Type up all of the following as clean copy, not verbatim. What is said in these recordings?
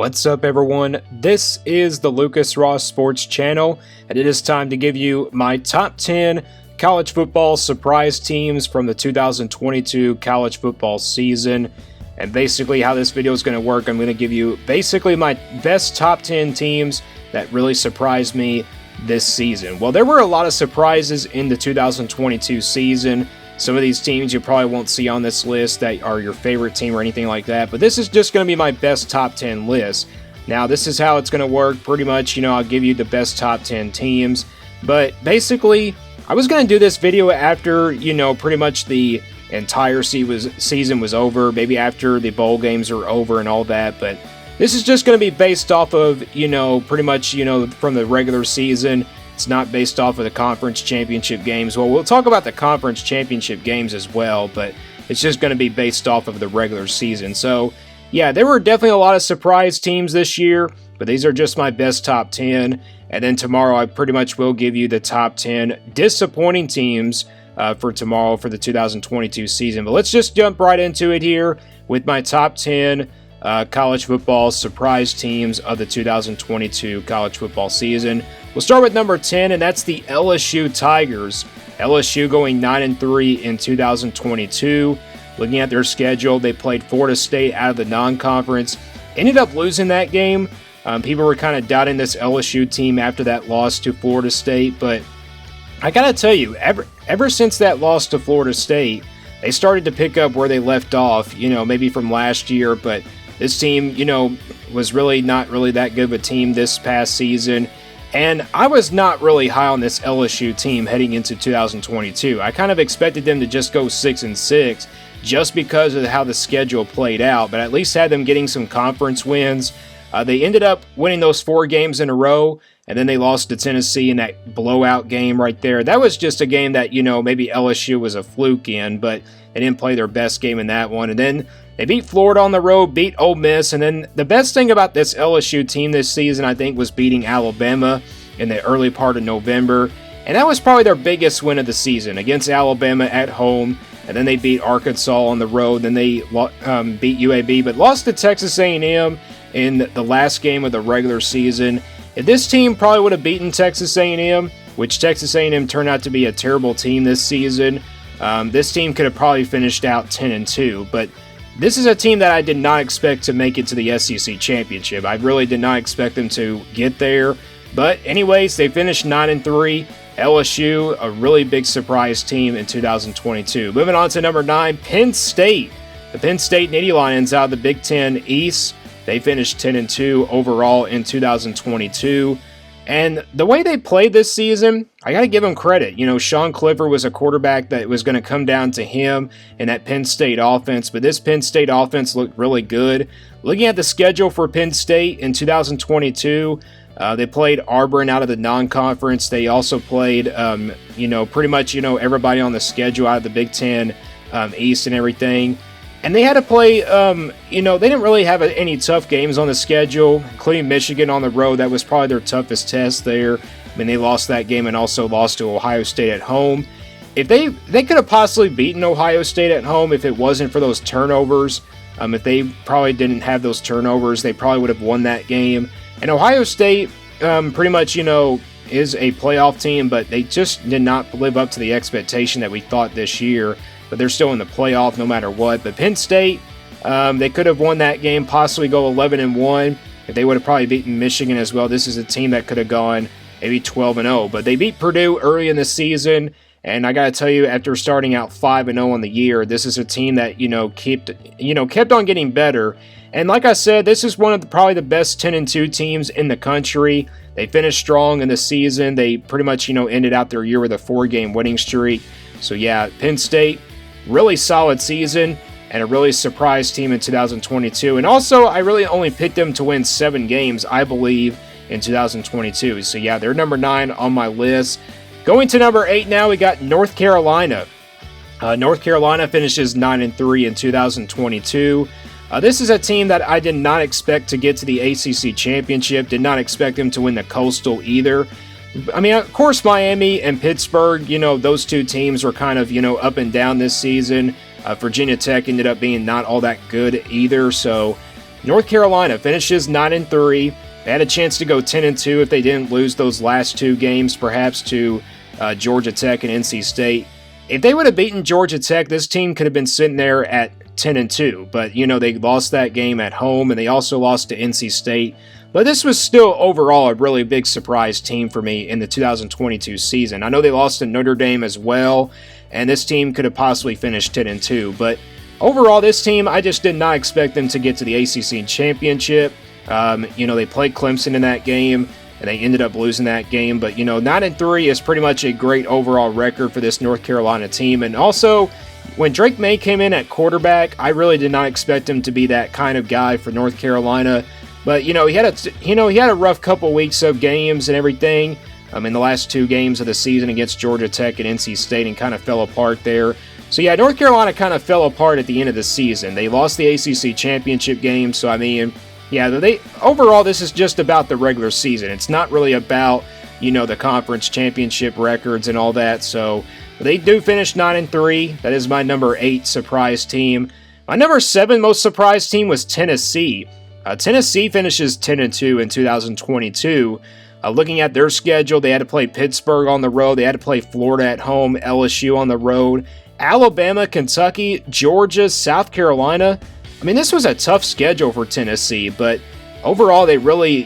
What's up, everyone? This is the Lucas Ross Sports Channel, and it is time to give you my top 10 college football surprise teams from the 2022 college football season. And basically how this video is going to work, I'm going to give you basically my best top 10 teams that really surprised me this season. Well, there were a lot of surprises in the 2022 season. Some of these teams you probably won't see on this list that are your favorite team or anything like that, but this is just going to be my best top 10 list. Now, this is how it's going to work. Pretty much, I'll give you the best top 10 teams, but basically, I was going to do this video after, pretty much the entire season was over, maybe after the bowl games are over and all that, but this is just going to be based off of, pretty much, from the regular season. It's not based off of the conference championship games. Well, we'll talk about the conference championship games as well, but it's just going to be based off of the regular season. So, yeah, there were definitely a lot of surprise teams this year, but these are just my best top 10. And then tomorrow, I pretty much will give you the top 10 disappointing teams for tomorrow for the 2022 season. But let's just jump right into it here with my top 10 college football surprise teams of the 2022 college football season. We'll start with number 10, and that's the LSU Tigers. LSU going 9-3 in 2022. Looking at their schedule, they played Florida State out of the non-conference. Ended up losing that game. People were kind of doubting this LSU team after that loss to Florida State, but I gotta tell you, ever since that loss to Florida State, they started to pick up where they left off, maybe from last year, but this team, was really not really that good of a team this past season. And I was not really high on this LSU team heading into 2022. I kind of expected them to just go 6-6 just because of how the schedule played out, but at least had them getting some conference wins. They ended up winning those 4 games in a row, and then they lost to Tennessee in that blowout game right there. That was just a game that, maybe LSU was a fluke in, but they didn't play their best game in that one. And then they beat Florida on the road, beat Ole Miss, and then the best thing about this LSU team this season, I think, was beating Alabama in the early part of November. And that was probably their biggest win of the season against Alabama at home. And then they beat Arkansas on the road. Then they beat UAB, but lost to Texas A&M in the last game of the regular season. If this team probably would have beaten Texas A&M, which Texas A&M turned out to be a terrible team this season, this team could have probably finished out 10-2. But this is a team that I did not expect to make it to the SEC championship. I really did not expect them to get there. But anyways, they finished 9-3. LSU, a really big surprise team in 2022. Moving on to number 9, Penn State. The Penn State Nittany Lions out of the Big Ten East. They finished 10-2 overall in 2022. And the way they played this season, I got to give them credit. Sean Clifford was a quarterback that was going to come down to him in that Penn State offense, but this Penn State offense looked really good. Looking at the schedule for Penn State in 2022, they played Auburn out of the non-conference. They also played, pretty much, everybody on the schedule out of the Big Ten East and everything. And they had to play, they didn't really have any tough games on the schedule, including Michigan on the road. That was probably their toughest test there. I mean, they lost that game and also lost to Ohio State at home. If they could have possibly beaten Ohio State at home if it wasn't for those turnovers. If they probably didn't have those turnovers, they probably would have won that game. And Ohio State, pretty much, is a playoff team, but they just did not live up to the expectation that we thought this year. But they're still in the playoff no matter what. But Penn State, they could have won that game, possibly go 11-1 if they would have probably beaten Michigan as well. This is a team that could have gone maybe 12-0. But they beat Purdue early in the season, and I got to tell you, after starting out 5-0 on the year, this is a team that kept on getting better. And like I said, this is one of probably the best 10-2 teams in the country. They finished strong in the season. They pretty much ended out their year with a 4-game winning streak. So yeah, Penn State, really solid season and a really surprise team in 2022. And also, I really only picked them to win 7 games, I believe, in 2022. So yeah, they're number 9 on my list. Going to number 8 now, we got North Carolina. North Carolina finishes 9-3 in 2022. This is a team that I did not expect to get to the ACC championship. Did not expect them to win the Coastal either. I mean, of course, Miami and Pittsburgh, those two teams were kind of, up and down this season. Virginia Tech ended up being not all that good either. So North Carolina finishes 9-3. They had a chance to go 10-2 if they didn't lose those last two games, perhaps to Georgia Tech and NC State. If they would have beaten Georgia Tech, this team could have been sitting there at 10-2. But, they lost that game at home, and they also lost to NC State. But this was still overall a really big surprise team for me in the 2022 season. I know they lost to Notre Dame as well, and this team could have possibly finished 10-2. But overall, this team, I just did not expect them to get to the ACC championship. They played Clemson in that game, and they ended up losing that game. But, 9-3 is pretty much a great overall record for this North Carolina team. And also, when Drake May came in at quarterback, I really did not expect him to be that kind of guy for North Carolina. But, he had a rough couple weeks of games and everything in the last two games of the season against Georgia Tech and NC State, and kind of fell apart there. So, yeah, North Carolina kind of fell apart at the end of the season. They lost the ACC championship game, so, overall, this is just about the regular season. It's not really about, the conference championship records and all that. So, they do finish 9-3. That is my number 8 surprise team. My number 7 most surprised team was Tennessee. Tennessee finishes 10-2 in 2022. Looking at their schedule, they had to play Pittsburgh on the road. They had to play Florida at home, LSU on the road, Alabama, Kentucky, Georgia, South Carolina. This was a tough schedule for Tennessee, but overall they really,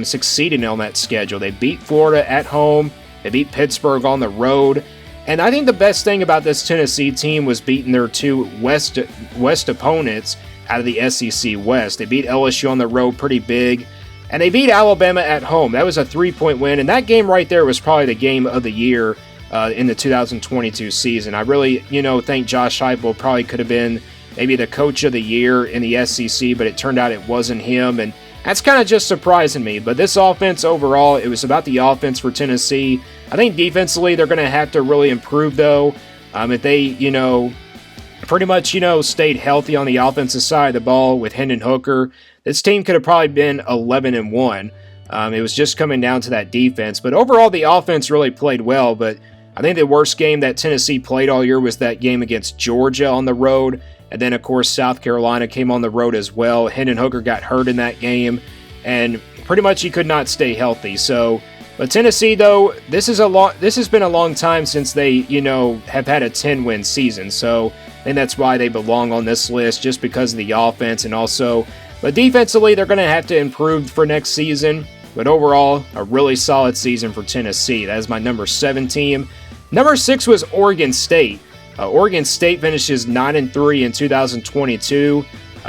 succeeded on that schedule. They beat Florida at home. They beat Pittsburgh on the road. And I think the best thing about this Tennessee team was beating their two West opponents out of the SEC West. They beat LSU on the road pretty big, and they beat Alabama at home. That was a 3-point win, and that game right there was probably the game of the year in the 2022 season. I really, think Josh Heupel probably could have been maybe the coach of the year in the SEC, but it turned out it wasn't him, and that's kind of just surprising me. But this offense overall, it was about the offense for Tennessee. I think defensively they're going to have to really improve, though. If they, pretty much, stayed healthy on the offensive side of the ball with Hendon Hooker, this team could have probably been 11-1. It was just coming down to that defense. But overall, the offense really played well. But I think the worst game that Tennessee played all year was that game against Georgia on the road. And then, of course, South Carolina came on the road as well. Hendon Hooker got hurt in that game, and pretty much he could not stay healthy. So, but Tennessee, though, this has been a long time since they, have had a 10-win season. So, and that's why they belong on this list, just because of the offense, and also, but defensively, they're going to have to improve for next season. But overall, a really solid season for Tennessee. That is my number 7 team. Number 6 was Oregon State. Oregon State finishes 9-3 in 2022.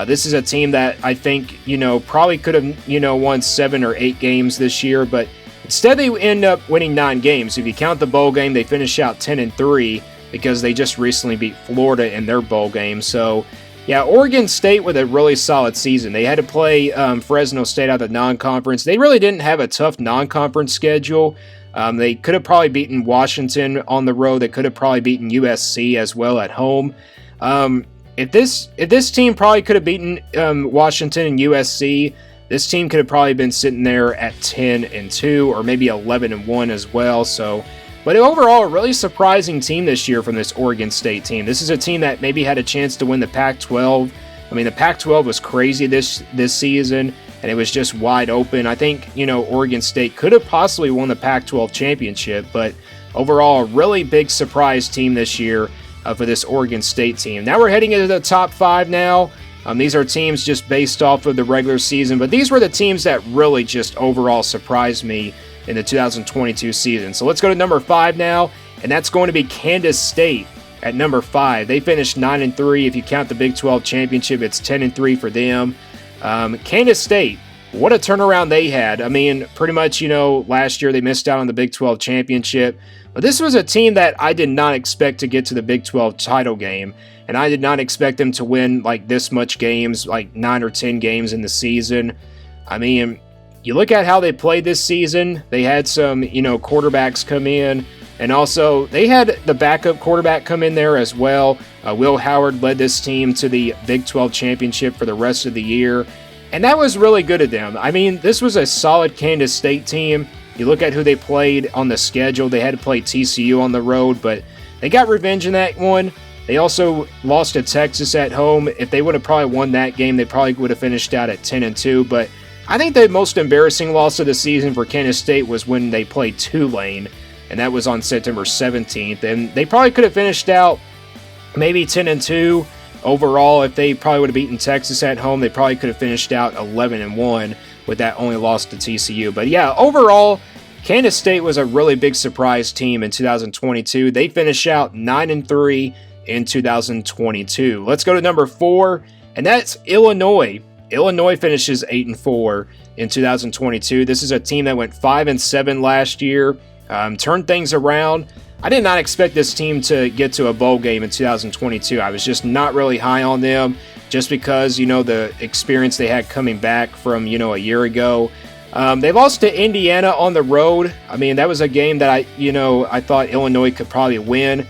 This is a team that I think, probably could have, won 7 or 8 games this year, but instead they end up winning 9 games. If you count the bowl game, they finish out 10-3 because they just recently beat Florida in their bowl game. So, yeah, Oregon State with a really solid season. They had to play Fresno State out of the non-conference. They really didn't have a tough non-conference schedule. They could have probably beaten Washington on the road. They could have probably beaten USC as well at home. If this team probably could have beaten Washington and USC, this team could have probably been sitting there at 10-2 or maybe 11-1 as well. So, but overall, a really surprising team this year from this Oregon State team. This is a team that maybe had a chance to win the Pac-12. The Pac-12 was crazy this season, and it was just wide open. I think, Oregon State could have possibly won the Pac-12 championship, but overall, a really big surprise team this year for this Oregon State team. Now we're heading into the top 5 now. These are teams just based off of the regular season, but these were the teams that really just overall surprised me in the 2022 season. So let's go to number 5 now, and that's going to be Kansas State at number 5. They finished 9-3. If you count the Big 12 championship, it's 10-3 for them. Kansas State, what a turnaround they had. Pretty much, last year they missed out on the Big 12 championship. But this was a team that I did not expect to get to the Big 12 title game. And I did not expect them to win like this much games, like 9 or 10 games in the season. You look at how they played this season. They had some, quarterbacks come in. And also, they had the backup quarterback come in there as well. Will Howard led this team to the Big 12 championship for the rest of the year. And that was really good of them. This was a solid Kansas State team. You look at who they played on the schedule. They had to play TCU on the road, but they got revenge in that one. They also lost to Texas at home. If they would have probably won that game, they probably would have finished out at 10-2. But I think the most embarrassing loss of the season for Kansas State was when they played Tulane, and that was on September 17th. And they probably could have finished out maybe 10-2 overall. If they probably would have beaten Texas at home, they probably could have finished out 11-1 with that only loss to TCU. But yeah, overall, Kansas State was a really big surprise team in 2022. They finished out 9-3 in 2022. Let's go to number 4, and that's Illinois. Illinois finishes 8-4 in 2022. This is a team that went 5-7 last year, turned things around. I did not expect this team to get to a bowl game in 2022. I was just not really high on them just because, the experience they had coming back from, a year ago. They lost to Indiana on the road. I mean, that was a game that I thought Illinois could probably win.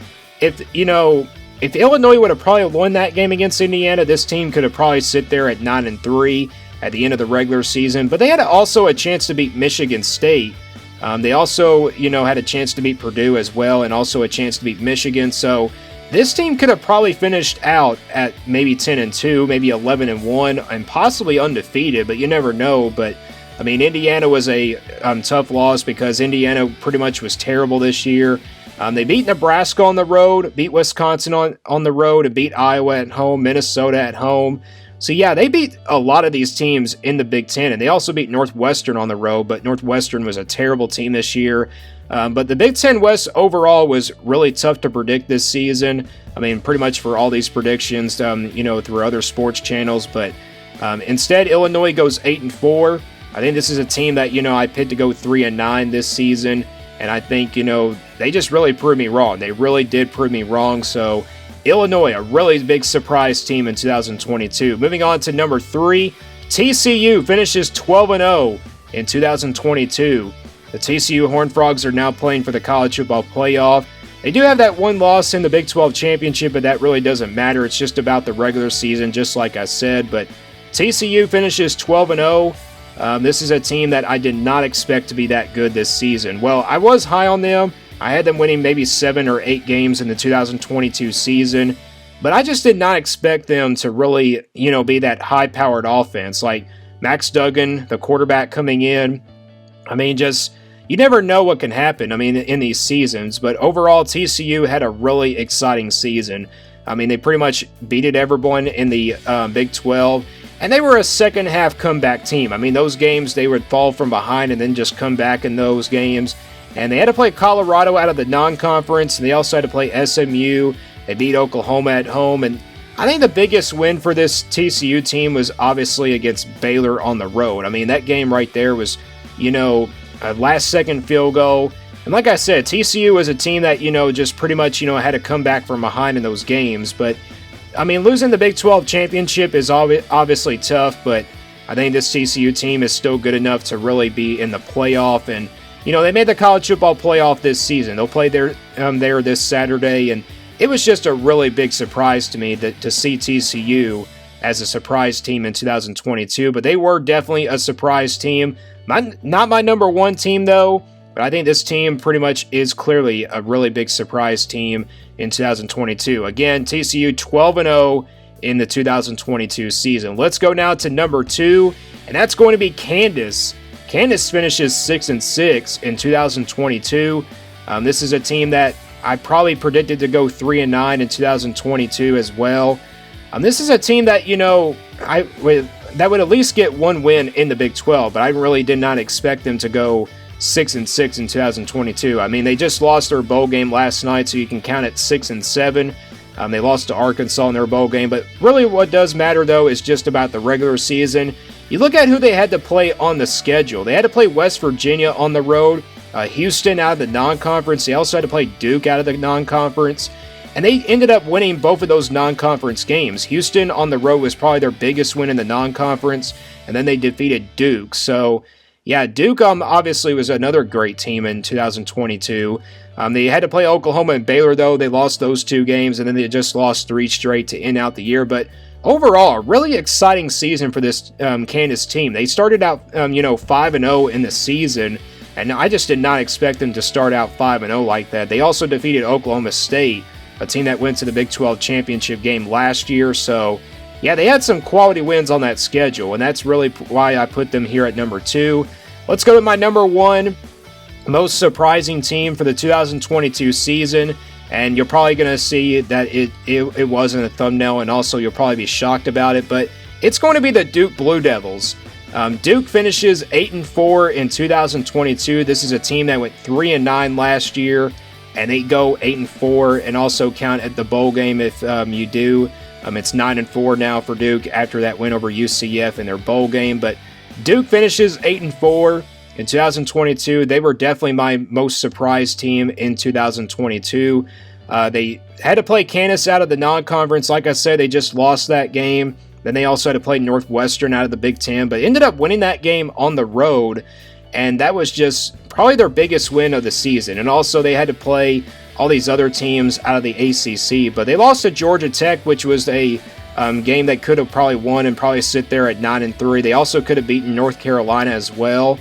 If Illinois would have probably won that game against Indiana, this team could have probably sit there at 9-3 at the end of the regular season. But they had also a chance to beat Michigan State. They also, had a chance to beat Purdue as well, and also a chance to beat Michigan. So this team could have probably finished out at maybe 10-2, maybe 11-1, and possibly undefeated. But you never know. But I mean, Indiana was a tough loss because Indiana pretty much was terrible this year. They beat Nebraska on the road, beat Wisconsin on the road, and beat Iowa at home, Minnesota at home. So yeah, they beat a lot of these teams in the Big Ten, and they also beat Northwestern on the road, but Northwestern was a terrible team this year. But the Big Ten West overall was really tough to predict this season. I mean, pretty much for all these predictions, through other sports channels. But instead, Illinois goes 8-4. I think this is a team that, I picked to go 3-9 this season. And I think, they just really proved me wrong. They really did prove me wrong. So Illinois, a really big surprise team in 2022. Moving on to number 3, TCU finishes 12-0 in 2022. The TCU Horned Frogs are now playing for the college football playoff. They do have that one loss in the Big 12 championship, but that really doesn't matter. It's just about the regular season, just like I said. But TCU finishes 12-0. This is a team that I did not expect to be that good this season. Well, I was high on them. I had them winning maybe 7 or 8 games in the 2022 season, but I just did not expect them to really, be that high-powered offense. Like Max Duggan, the quarterback coming in. I mean, you never know what can happen, in these seasons. But overall, TCU had a really exciting season. I mean, they pretty much beat everyone in the Big 12. And they were a second-half comeback team. I mean, those games, they would fall from behind and then just come back in those games. And they had to play Colorado out of the non-conference, and they also had to play SMU. They beat Oklahoma at home. And I think the biggest win for this TCU team was obviously against Baylor on the road. I mean, that game right there was, a last-second field goal. And like I said, TCU was a team that, just pretty much, had to come back from behind in those games. But I mean, losing the Big 12 championship is obviously tough, but I think this TCU team is still good enough to really be in the playoff. And, they made the college football playoff this season. They'll play there this Saturday, and it was just a really big surprise to me to see TCU as a surprise team in 2022. But they were definitely a surprise team. Not my number 1 team, though, but I think this team pretty much is clearly a really big surprise team in 2022. Again, TCU 12-0 in the 2022 season. Let's go now to number 2, and that's going to be Kansas. Kansas finishes 6-6 in 2022. This is a team that I probably predicted to go 3-9 in 2022 as well. This is a team that, that would at least get one win in the Big 12, but I really did not expect them to go 6-6 in 2022. I mean, they just lost their bowl game last night, so you can count it 6-7. They lost to Arkansas in their bowl game, but really what does matter, though, is just about the regular season. You look at who they had to play on the schedule. They had to play West Virginia on the road, Houston out of the non-conference. They also had to play Duke out of the non-conference, and they ended up winning both of those non-conference games. Houston on the road was probably their biggest win in the non-conference, and then they defeated Duke. So yeah, Duke obviously was another great team in 2022. They had to play Oklahoma and Baylor, though. They lost those 2 games, and then they just lost 3 straight to end out the year. But overall, a really exciting season for this Kansas team. They started out, 5-0 in the season, and I just did not expect them to start out 5-0 like that. They also defeated Oklahoma State. a team that went to the Big 12 championship game last year. So, yeah, they had some quality wins on that schedule, and that's really why I put them here at number 2. Let's go to my number 1 most surprising team for the 2022 season. And you're probably going to see that it wasn't a thumbnail, and also you'll probably be shocked about it, but it's going to be the Duke Blue Devils. Duke finishes 8-4 in 2022. This is a team that went 3-9 last year, and they go 8-4, and also count at the bowl game if you do. It's 9-4 now for Duke after that win over UCF in their bowl game, but Duke finishes 8-4 in 2022. They were definitely my most surprised team in 2022. They had to play Kansas out of the non-conference. Like I said, they just lost that game. Then they also had to play Northwestern out of the Big Ten, but ended up winning that game on the road, and that was just probably their biggest win of the season. And also they had to play all these other teams out of the ACC, but they lost to Georgia Tech, which was a game they could have probably won and probably sit there at 9-3. They also could have beaten North Carolina as well.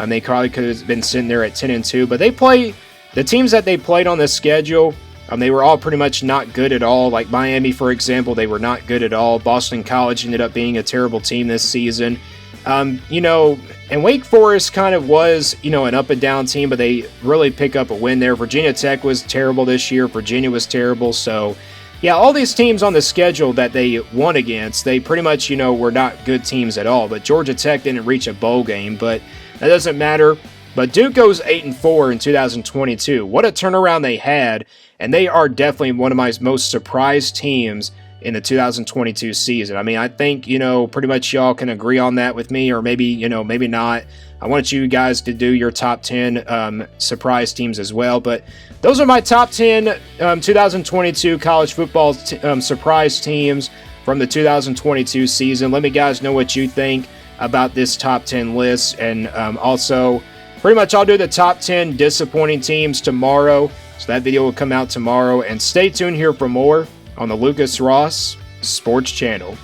They probably could have been sitting there at 10-2, but the teams that they played on the schedule, they were all pretty much not good at all. Like Miami, for example, they were not good at all. Boston College ended up being a terrible team this season. And Wake Forest kind of was, an up and down team, but they really pick up a win there. Virginia Tech was terrible this year. Virginia was terrible. So, yeah, all these teams on the schedule that they won against, they pretty much, were not good teams at all. But Georgia Tech didn't reach a bowl game, but that doesn't matter. But Duke goes 8-4 in 2022. What a turnaround they had, and they are definitely one of my most surprised teams in the 2022 season. I mean, I think, pretty much y'all can agree on that with me, or maybe, maybe not. I want you guys to do your top 10 surprise teams as well. But those are my top 10 2022 college football surprise teams from the 2022 season. Let me guys know what you think about this top 10 list, and also pretty much I'll do the top 10 disappointing teams tomorrow, so that video will come out tomorrow. And stay tuned here for more on the Lucas Ross Sports Channel.